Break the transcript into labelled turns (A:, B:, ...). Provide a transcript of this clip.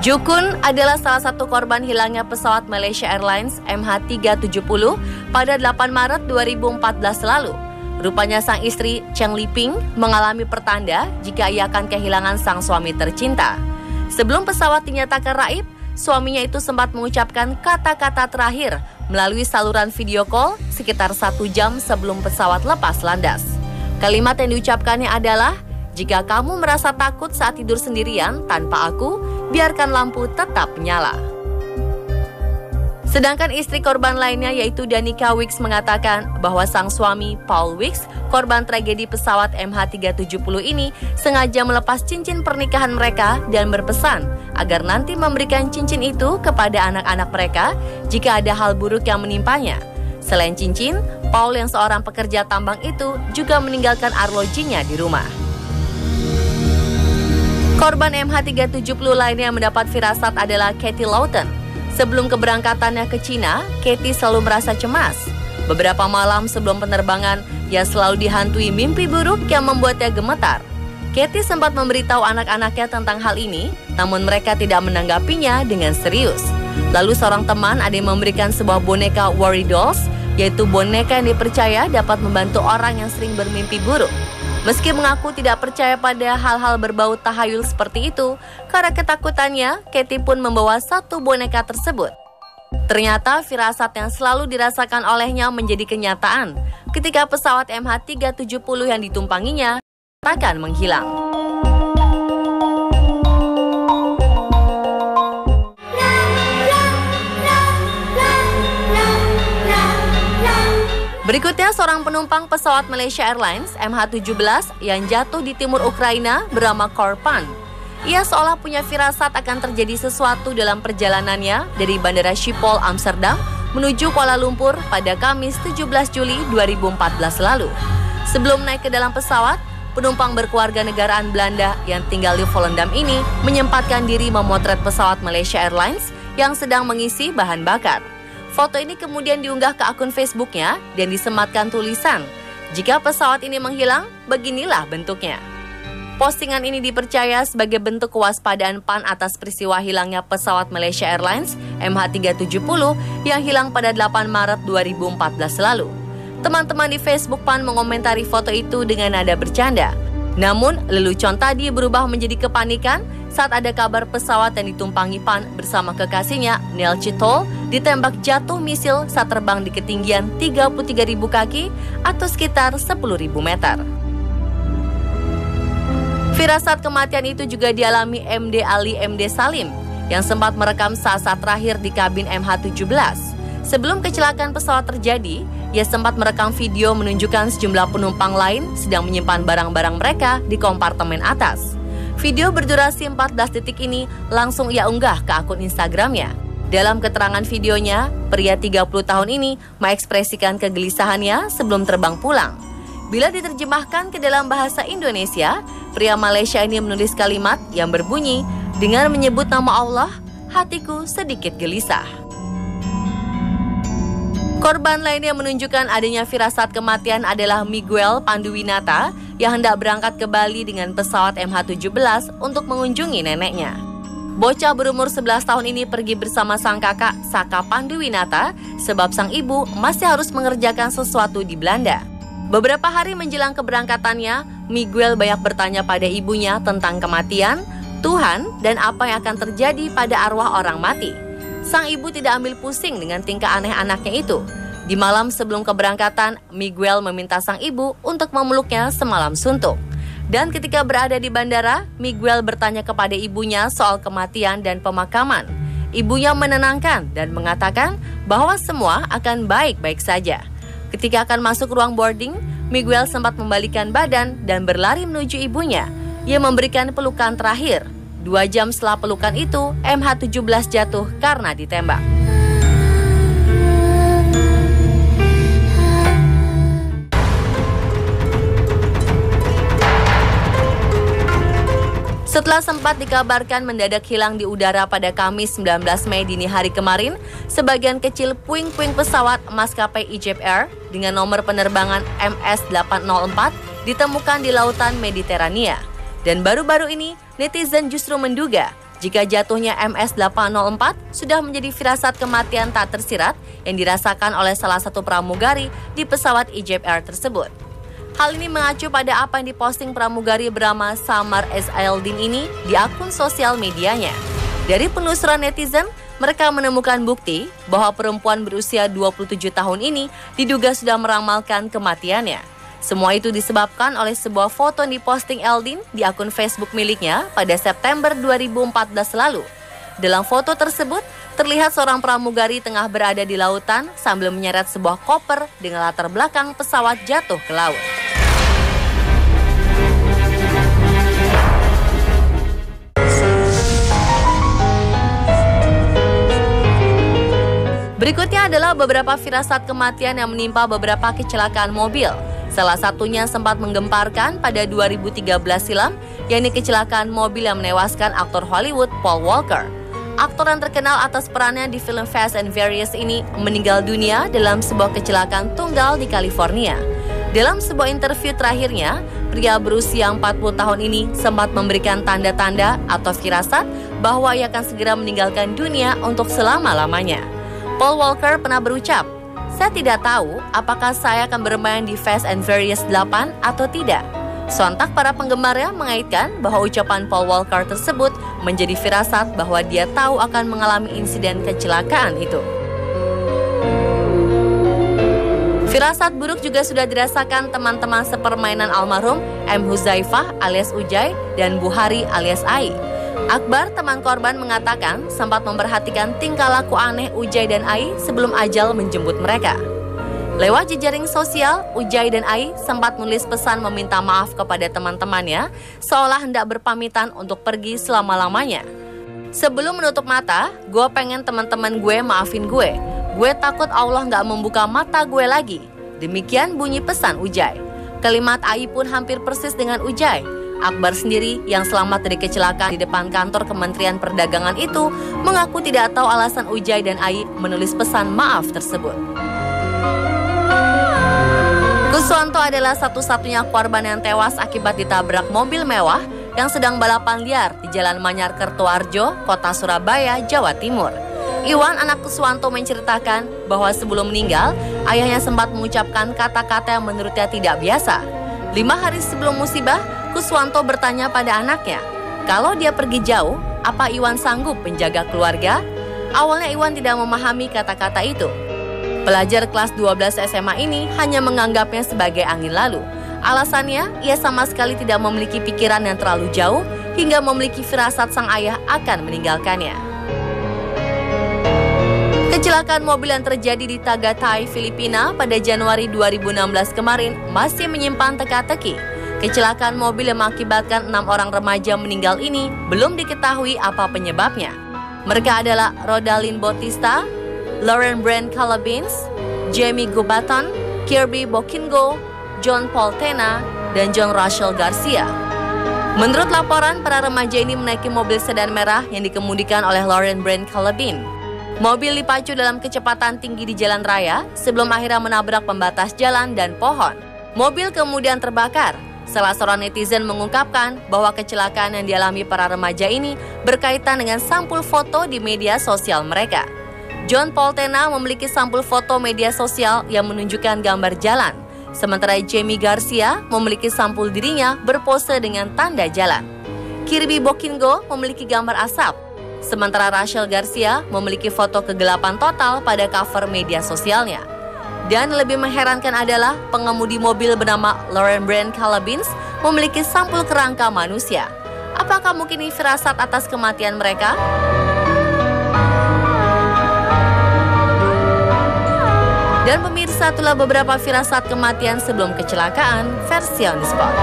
A: Jukun adalah salah satu korban hilangnya pesawat Malaysia Airlines MH370 pada 8 Maret 2014 lalu. Rupanya sang istri, Cheng Liping, mengalami pertanda jika ia akan kehilangan sang suami tercinta. Sebelum pesawat dinyatakan raib, suaminya itu sempat mengucapkan kata-kata terakhir melalui saluran video call sekitar 1 jam sebelum pesawat lepas landas. Kalimat yang diucapkannya adalah, "Jika kamu merasa takut saat tidur sendirian tanpa aku, biarkan lampu tetap menyala." Sedangkan istri korban lainnya yaitu Danica Wicks mengatakan bahwa sang suami Paul Wicks, korban tragedi pesawat MH370 ini, sengaja melepas cincin pernikahan mereka dan berpesan agar nanti memberikan cincin itu kepada anak-anak mereka jika ada hal buruk yang menimpanya. Selain cincin, Paul yang seorang pekerja tambang itu juga meninggalkan arlojinya di rumah. Korban MH370 lainnya yang mendapat firasat adalah Katie Lawton. Sebelum keberangkatannya ke Cina, Katie selalu merasa cemas. Beberapa malam sebelum penerbangan, ia selalu dihantui mimpi buruk yang membuatnya gemetar. Katie sempat memberitahu anak-anaknya tentang hal ini, namun mereka tidak menanggapinya dengan serius. Lalu seorang teman ada yang memberikan sebuah boneka Worry Dolls, yaitu boneka yang dipercaya dapat membantu orang yang sering bermimpi buruk. Meski mengaku tidak percaya pada hal-hal berbau tahayul seperti itu, karena ketakutannya, Katie pun membawa satu boneka tersebut. Ternyata firasat yang selalu dirasakan olehnya menjadi kenyataan ketika pesawat MH370 yang ditumpanginya akan menghilang. Berikutnya, seorang penumpang pesawat Malaysia Airlines MH17 yang jatuh di timur Ukraina bernama Korpan. Ia seolah punya firasat akan terjadi sesuatu dalam perjalanannya dari Bandara Schiphol, Amsterdam menuju Kuala Lumpur pada Kamis 17 Juli 2014 lalu. Sebelum naik ke dalam pesawat, penumpang berkeluarga negaraan Belanda yang tinggal di Volendam ini menyempatkan diri memotret pesawat Malaysia Airlines yang sedang mengisi bahan bakar. Foto ini kemudian diunggah ke akun Facebooknya dan disematkan tulisan, "Jika pesawat ini menghilang, beginilah bentuknya." Postingan ini dipercaya sebagai bentuk kewaspadaan PAN atas peristiwa hilangnya pesawat Malaysia Airlines MH370 yang hilang pada 8 Maret 2014 lalu. Teman-teman di Facebook PAN mengomentari foto itu dengan nada bercanda. Namun, lelucon tadi berubah menjadi kepanikan saat ada kabar pesawat yang ditumpangi PAN bersama kekasihnya, Neil Chitol, ditembak jatuh misil saat terbang di ketinggian 33.000 kaki atau sekitar 10.000 meter. Firasat kematian itu juga dialami MD Ali MD Salim yang sempat merekam saat-saat terakhir di kabin MH17. Sebelum kecelakaan pesawat terjadi, ia sempat merekam video menunjukkan sejumlah penumpang lain sedang menyimpan barang-barang mereka di kompartemen atas. Video berdurasi 14 detik ini langsung ia unggah ke akun Instagramnya. Dalam keterangan videonya, pria 30 tahun ini mengekspresikan kegelisahannya sebelum terbang pulang. Bila diterjemahkan ke dalam bahasa Indonesia, pria Malaysia ini menulis kalimat yang berbunyi, "Dengan menyebut nama Allah, hatiku sedikit gelisah." Korban lain yang menunjukkan adanya firasat kematian adalah Miguel Panduwinata yang hendak berangkat ke Bali dengan pesawat MH17 untuk mengunjungi neneknya. Bocah berumur 11 tahun ini pergi bersama sang kakak Saka Panduwinata sebab sang ibu masih harus mengerjakan sesuatu di Belanda. Beberapa hari menjelang keberangkatannya, Miguel banyak bertanya pada ibunya tentang kematian, Tuhan, dan apa yang akan terjadi pada arwah orang mati. Sang ibu tidak ambil pusing dengan tingkah aneh anaknya itu. Di malam sebelum keberangkatan, Miguel meminta sang ibu untuk memeluknya semalam suntuk. Dan ketika berada di bandara, Miguel bertanya kepada ibunya soal kematian dan pemakaman. Ibunya menenangkan dan mengatakan bahwa semua akan baik-baik saja. Ketika akan masuk ruang boarding, Miguel sempat membalikan badan dan berlari menuju ibunya. Ia memberikan pelukan terakhir. 2 jam setelah pelukan itu, MH17 jatuh karena ditembak. Setelah sempat dikabarkan mendadak hilang di udara pada Kamis 19 Mei dini hari kemarin, sebagian kecil puing-puing pesawat maskapai Egypt Air dengan nomor penerbangan MS804 ditemukan di lautan Mediterania. Dan baru-baru ini, netizen justru menduga jika jatuhnya MS-804 sudah menjadi firasat kematian tak tersirat yang dirasakan oleh salah satu pramugari di pesawat Egypt Air tersebut. Hal ini mengacu pada apa yang diposting pramugari bernama Samar S. Aildin ini di akun sosial medianya. Dari penelusuran netizen, mereka menemukan bukti bahwa perempuan berusia 27 tahun ini diduga sudah meramalkan kematiannya. Semua itu disebabkan oleh sebuah foto yang diposting Aildin di akun Facebook miliknya pada September 2014 lalu. Dalam foto tersebut, terlihat seorang pramugari tengah berada di lautan sambil menyeret sebuah koper dengan latar belakang pesawat jatuh ke laut. Berikutnya adalah beberapa firasat kematian yang menimpa beberapa kecelakaan mobil. Salah satunya sempat menggemparkan pada 2013 silam, yakni kecelakaan mobil yang menewaskan aktor Hollywood Paul Walker. Aktor yang terkenal atas perannya di film Fast and Furious ini meninggal dunia dalam sebuah kecelakaan tunggal di California. Dalam sebuah interview terakhirnya, pria berusia 40 tahun ini sempat memberikan tanda-tanda atau firasat bahwa ia akan segera meninggalkan dunia untuk selama-lamanya. Paul Walker pernah berucap, "Saya tidak tahu apakah saya akan bermain di Fast and Furious 8 atau tidak." Sontak para penggemarnya mengaitkan bahwa ucapan Paul Walker tersebut menjadi firasat bahwa dia tahu akan mengalami insiden kecelakaan itu. Firasat buruk juga sudah dirasakan teman-teman sepermainan almarhum M. Huzaifah alias Ujai dan Buhari alias Ai. Akbar, teman korban, mengatakan sempat memperhatikan tingkah laku aneh Ujai dan Ai sebelum ajal menjemput mereka. Lewat jejaring sosial, Ujai dan Ai sempat menulis pesan meminta maaf kepada teman-temannya seolah hendak berpamitan untuk pergi selama-lamanya. "Sebelum menutup mata, gue pengen teman-teman gue maafin gue. Gue takut Allah nggak membuka mata gue lagi." Demikian bunyi pesan Ujai. Kalimat Ai pun hampir persis dengan Ujai. Akbar sendiri yang selamat dari kecelakaan di depan kantor Kementerian Perdagangan itu mengaku tidak tahu alasan Ujai dan Ai menulis pesan maaf tersebut. Kuswanto adalah satu-satunya korban yang tewas akibat ditabrak mobil mewah yang sedang balapan liar di Jalan Manyar Kertoarjo, Kota Surabaya, Jawa Timur. Iwan, anak Kuswanto, menceritakan bahwa sebelum meninggal, ayahnya sempat mengucapkan kata-kata yang menurutnya tidak biasa. 5 hari sebelum musibah, Kuswanto bertanya pada anaknya, kalau dia pergi jauh, apa Iwan sanggup menjaga keluarga? Awalnya Iwan tidak memahami kata-kata itu. Pelajar kelas 12 SMA ini hanya menganggapnya sebagai angin lalu. Alasannya, ia sama sekali tidak memiliki pikiran yang terlalu jauh hingga memiliki firasat sang ayah akan meninggalkannya. Kecelakaan mobil yang terjadi di Tagaytay, Filipina pada Januari 2016 kemarin masih menyimpan teka-teki. Kecelakaan mobil yang mengakibatkan 6 orang remaja meninggal ini belum diketahui apa penyebabnya. Mereka adalah Rodalyn Bautista, Lauren Brand Calabins, Jamie Gubaton, Kirby Bokingo, John Paul Tena, dan John Rachel Garcia. Menurut laporan, para remaja ini menaiki mobil sedan merah yang dikemudikan oleh Lauren Brand Calabin. Mobil dipacu dalam kecepatan tinggi di jalan raya sebelum akhirnya menabrak pembatas jalan dan pohon. Mobil kemudian terbakar. Salah seorang netizen mengungkapkan bahwa kecelakaan yang dialami para remaja ini berkaitan dengan sampul foto di media sosial mereka. John Paul Tena memiliki sampul foto media sosial yang menunjukkan gambar jalan, sementara Jamie Garcia memiliki sampul dirinya berpose dengan tanda jalan. Kirby Bokingo memiliki gambar asap, sementara Rachel Garcia memiliki foto kegelapan total pada cover media sosialnya. Dan lebih mengherankan adalah pengemudi mobil bernama Lauren Brand Calabins memiliki sampul kerangka manusia. Apakah mungkin ini firasat atas kematian mereka? Dan pemirsa, itulah beberapa firasat kematian sebelum kecelakaan versi On The Spot.